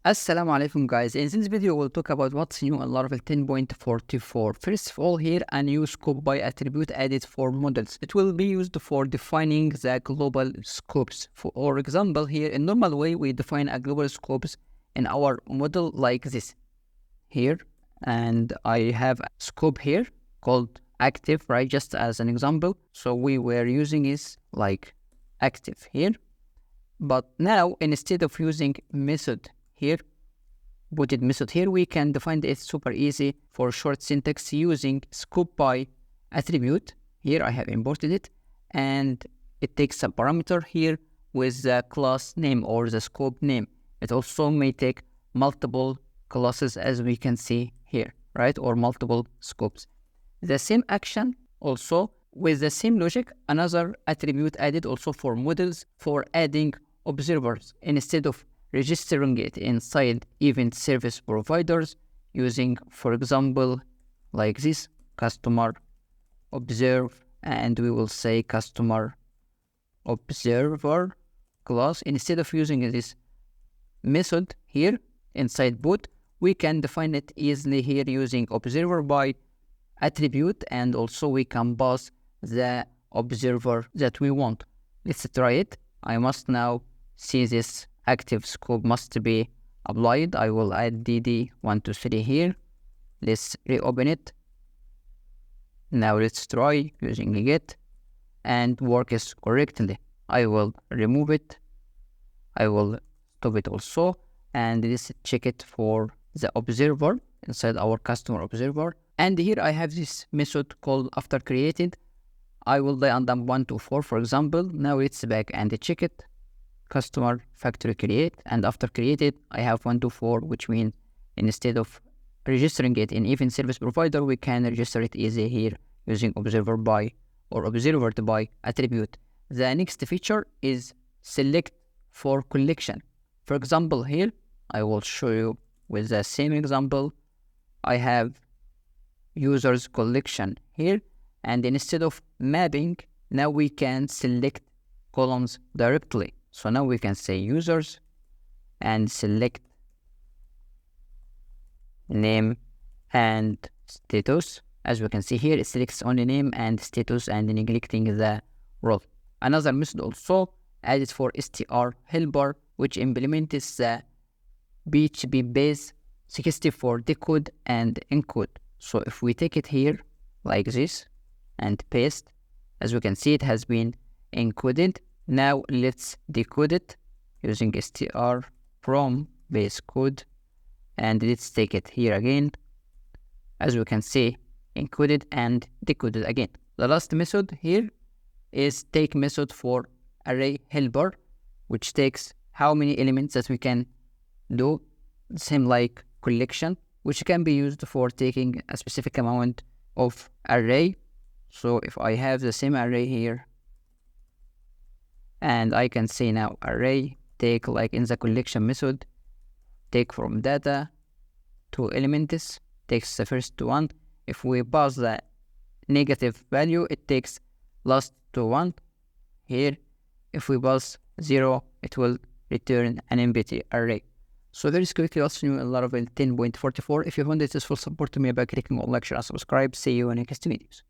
Assalamu alaikum guys. In this video we'll talk about what's new in Laravel 10.44. First of all, here a new scope by attribute added for models. It will be used for defining the global scopes. For example, here in normal way we define a global scopes in our model like this here, and I have a scope here called active, right, just as an example. So we were using is like active here, but now instead of using method here, booted method here, we can define it super easy for short syntax using scope by attribute. Here I have imported it, and it takes a parameter here with the class name or the scope name. It also may take multiple classes as we can see here, right, or multiple scopes. The same action also with the same logic, another attribute added also for models for adding observers instead of registering it inside event service providers using, for example, like this customer observe, and we will say customer observer class. Instead of using this method here inside boot, we can define it easily here using observer by attribute, and also we can pass the observer that we want. Let's try it. I must now see this active scope must be applied. I will add dd123 here. Let's reopen it. Now let's try using get and works correctly. I will remove it. I will stop it also, and let's check it for the observer inside our customer observer. And here I have this method called after created. I will lay under 124, for example. Now let's back and check it. Customer factory create, and after created I have 124, which means instead of registering it in event service provider, we can register it easy here using observer by or observed by attribute. The next feature is select for collection. For example, here I will show you with the same example. I have users collection here, and instead of mapping, now we can select columns directly. So now we can say users and select name and status. As we can see here, it selects only name and status and neglecting the role. Another method also added for str helper, which implements the PHP base 64 decode and encode. So if we take it here like this and paste, as we can see, it has been encoded. Now let's decode it using str from base code, and let's take it here again. As we can see, encoded and decoded again. The last method here is take method for array helper, which takes how many elements that we can do, same like collection, which can be used for taking a specific amount of array. So if I have the same array here, and I can say now array take, like in the collection method, take from data two elements, takes the first one. If we pass the negative value, it takes last to one. Here, if we pass 0, it will return an empty array. So very quickly, also new in Laravel 10.44. If you found it useful, support me by clicking on like, share, and subscribe. See you in next videos.